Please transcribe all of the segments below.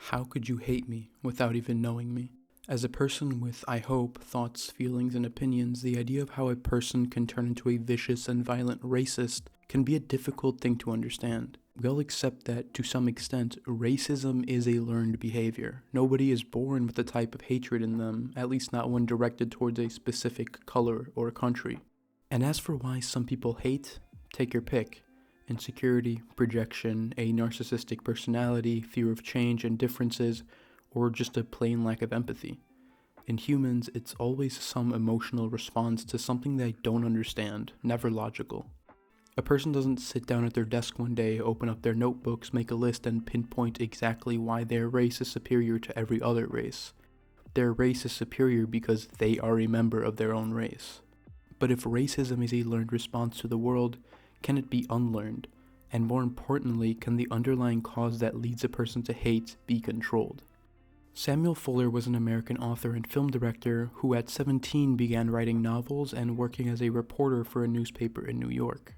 How could you hate me without even knowing me? As a person with, I hope, thoughts, feelings, and opinions, the idea of how a person can turn into a vicious and violent racist can be a difficult thing to understand. We all accept that, to some extent, racism is a learned behavior. Nobody is born with a type of hatred in them, at least not one directed towards a specific color or country. And as for why some people hate, take your pick. Insecurity, projection, a narcissistic personality, fear of change and differences, or just a plain lack of empathy. In humans, it's always some emotional response to something they don't understand, never logical. A person doesn't sit down at their desk one day, open up their notebooks, make a list, and pinpoint exactly why their race is superior to every other race. Their race is superior because they are a member of their own race. But if racism is a learned response to the world, can it be unlearned? And more importantly, can the underlying cause that leads a person to hate be controlled? Samuel Fuller was an American author and film director who at 17 began writing novels and working as a reporter for a newspaper in New York.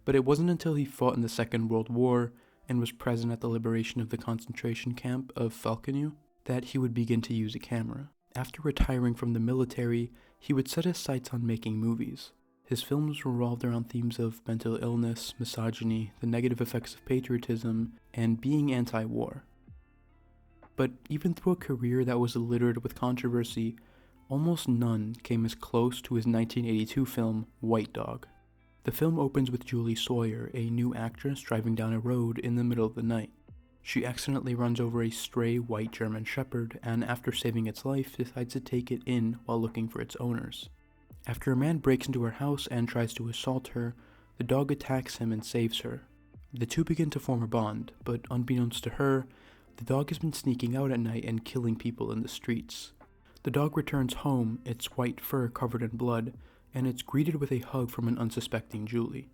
But it wasn't until he fought in the Second World War and was present at the liberation of the concentration camp of Falkenau that he would begin to use a camera. After retiring from the military, he would set his sights on making movies. His films revolved around themes of mental illness, misogyny, the negative effects of patriotism, and being anti-war. But even through a career that was littered with controversy, almost none came as close to his 1982 film, White Dog. The film opens with Julie Sawyer, a new actress driving down a road in the middle of the night. She accidentally runs over a stray white German shepherd, and after saving its life, decides to take it in while looking for its owners. After a man breaks into her house and tries to assault her, the dog attacks him and saves her. The two begin to form a bond, but unbeknownst to her, the dog has been sneaking out at night and killing people in the streets. The dog returns home, its white fur covered in blood, and it's greeted with a hug from an unsuspecting Julie.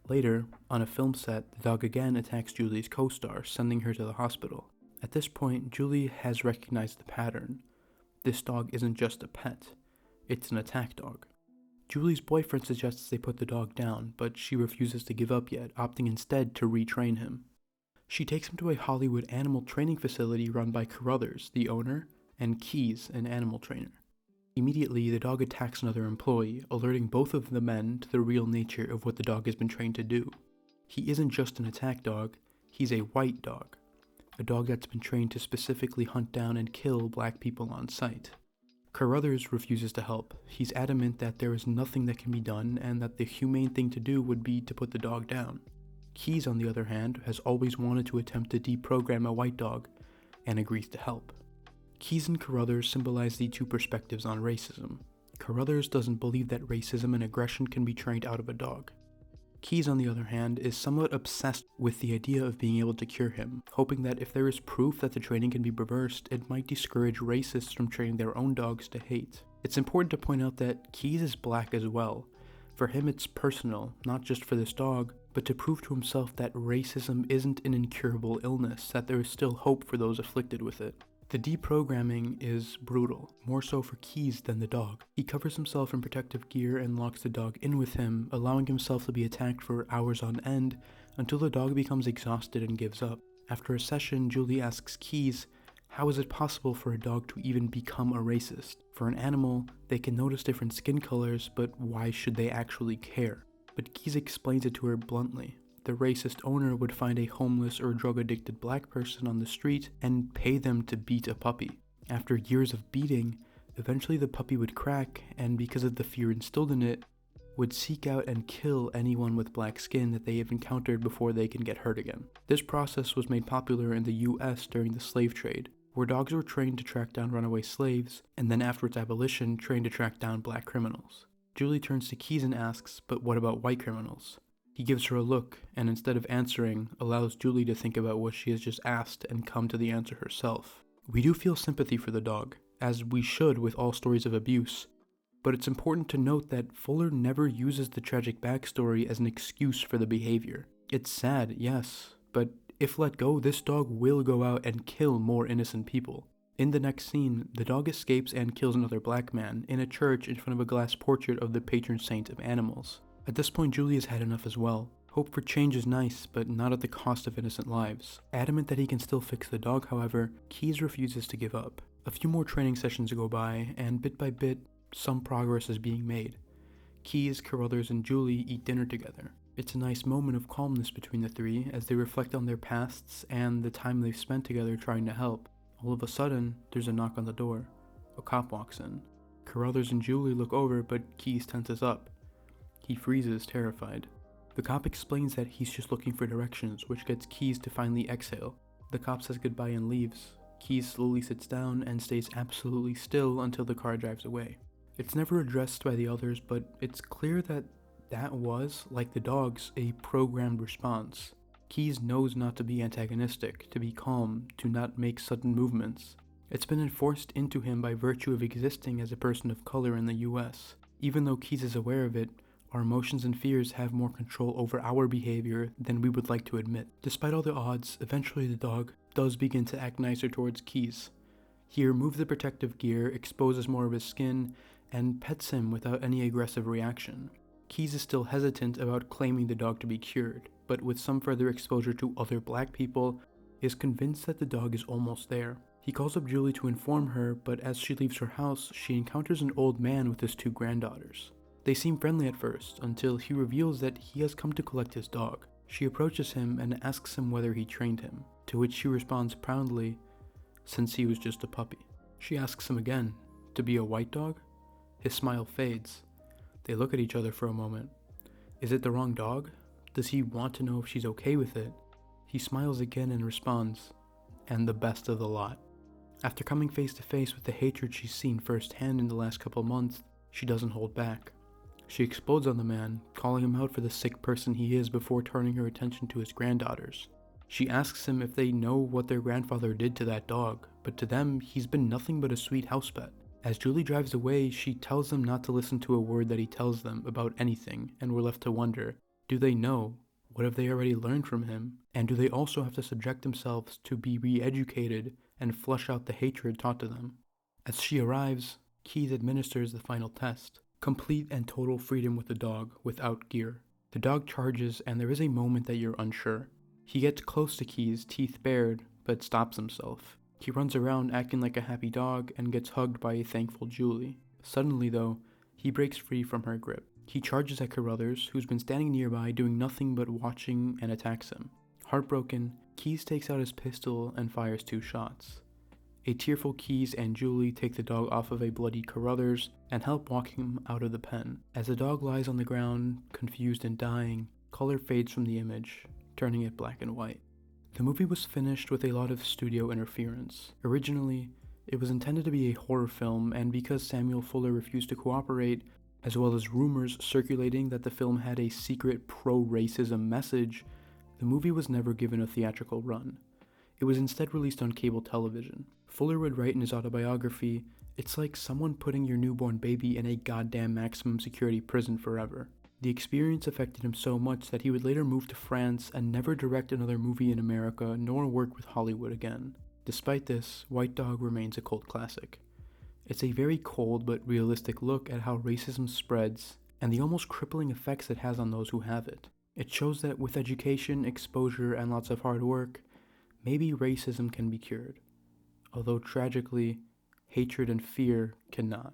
Later, on a film set, the dog again attacks Julie's co-star, sending her to the hospital. At this point, Julie has recognized the pattern. This dog isn't just a pet. It's an attack dog. Julie's boyfriend suggests they put the dog down, but she refuses to give up yet, opting instead to retrain him. She takes him to a Hollywood animal training facility run by Carruthers, the owner, and Keys, an animal trainer. Immediately, the dog attacks another employee, alerting both of the men to the real nature of what the dog has been trained to do. He isn't just an attack dog, he's a white dog. A dog that's been trained to specifically hunt down and kill black people on sight. Carruthers refuses to help. He's adamant that there is nothing that can be done and that the humane thing to do would be to put the dog down. Keys, on the other hand, has always wanted to attempt to deprogram a white dog and agrees to help. Keys and Carruthers symbolize the two perspectives on racism. Carruthers doesn't believe that racism and aggression can be trained out of a dog. Keys, on the other hand, is somewhat obsessed with the idea of being able to cure him, hoping that if there is proof that the training can be reversed, it might discourage racists from training their own dogs to hate. It's important to point out that Keys is black as well. For him, it's personal, not just for this dog, but to prove to himself that racism isn't an incurable illness, that there is still hope for those afflicted with it. The deprogramming is brutal, more so for Keys than the dog. He covers himself in protective gear and locks the dog in with him, allowing himself to be attacked for hours on end until the dog becomes exhausted and gives up. After a session, Julie asks Keys, how is it possible for a dog to even become a racist? For an animal, they can notice different skin colors, but why should they actually care? But Keys explains it to her bluntly. The racist owner would find a homeless or drug-addicted black person on the street and pay them to beat a puppy. After years of beating, eventually the puppy would crack, and because of the fear instilled in it, would seek out and kill anyone with black skin that they have encountered before they can get hurt again. This process was made popular in the US during the slave trade, where dogs were trained to track down runaway slaves, and then after its abolition, trained to track down black criminals. Julie turns to Keys and asks, but what about white criminals? He gives her a look, and instead of answering, allows Julie to think about what she has just asked and come to the answer herself. We do feel sympathy for the dog, as we should with all stories of abuse, but it's important to note that Fuller never uses the tragic backstory as an excuse for the behavior. It's sad, yes, but if let go, this dog will go out and kill more innocent people. In the next scene, the dog escapes and kills another black man in a church in front of a glass portrait of the patron saint of animals. At this point, Julie has had enough as well. Hope for change is nice, but not at the cost of innocent lives. Adamant that he can still fix the dog, however, Keyes refuses to give up. A few more training sessions go by, and bit by bit, some progress is being made. Keyes, Carruthers, and Julie eat dinner together. It's a nice moment of calmness between the three as they reflect on their pasts and the time they've spent together trying to help. All of a sudden, there's a knock on the door. A cop walks in. Carruthers and Julie look over, but Keyes tenses up. He freezes, terrified. The cop explains that he's just looking for directions, which gets Keyes to finally exhale. The cop says goodbye and leaves. Keyes slowly sits down and stays absolutely still until the car drives away. It's never addressed by the others, but it's clear that was, like the dogs, a programmed response. Keyes knows not to be antagonistic, to be calm, to not make sudden movements. It's been enforced into him by virtue of existing as a person of color in the US. Even though Keyes is aware of it, our emotions and fears have more control over our behavior than we would like to admit. Despite all the odds, eventually the dog does begin to act nicer towards Keyes. He removes the protective gear, exposes more of his skin, and pets him without any aggressive reaction. Keyes is still hesitant about claiming the dog to be cured, but with some further exposure to other black people, is convinced that the dog is almost there. He calls up Julie to inform her, but as she leaves her house, she encounters an old man with his 2 granddaughters. They seem friendly at first, until he reveals that he has come to collect his dog. She approaches him and asks him whether he trained him, to which he responds proudly, since he was just a puppy. She asks him again, to be a white dog? His smile fades. They look at each other for a moment. Is it the wrong dog? Does he want to know if she's okay with it? He smiles again and responds, and the best of the lot. After coming face to face with the hatred she's seen firsthand in the last couple months, she doesn't hold back. She explodes on the man, calling him out for the sick person he is before turning her attention to his granddaughters. She asks him if they know what their grandfather did to that dog, but to them, he's been nothing but a sweet house pet. As Julie drives away, she tells them not to listen to a word that he tells them about anything, and we're left to wonder, do they know? What have they already learned from him? And do they also have to subject themselves to be re-educated and flush out the hatred taught to them? As she arrives, Keyes administers the final test. Complete and total freedom with the dog, without gear. The dog charges, and there is a moment that you're unsure. He gets close to Keyes, teeth bared, but stops himself. He runs around acting like a happy dog and gets hugged by a thankful Julie. Suddenly, though, he breaks free from her grip. He charges at Carruthers, who's been standing nearby doing nothing but watching, and attacks him. Heartbroken, Keyes takes out his pistol and fires 2 shots. A tearful Keyes and Julie take the dog off of a bloody Carruthers and help walk him out of the pen. As the dog lies on the ground, confused and dying, color fades from the image, turning it black and white. The movie was finished with a lot of studio interference. Originally, it was intended to be a horror film, and because Samuel Fuller refused to cooperate, as well as rumors circulating that the film had a secret pro-racism message, the movie was never given a theatrical run. It was instead released on cable television. Fuller would write in his autobiography, "It's like someone putting your newborn baby in a goddamn maximum security prison forever." The experience affected him so much that he would later move to France and never direct another movie in America nor work with Hollywood again. Despite this, White Dog remains a cult classic. It's a very cold but realistic look at how racism spreads and the almost crippling effects it has on those who have it. It shows that with education, exposure, and lots of hard work, maybe racism can be cured. Although tragically, hatred and fear cannot.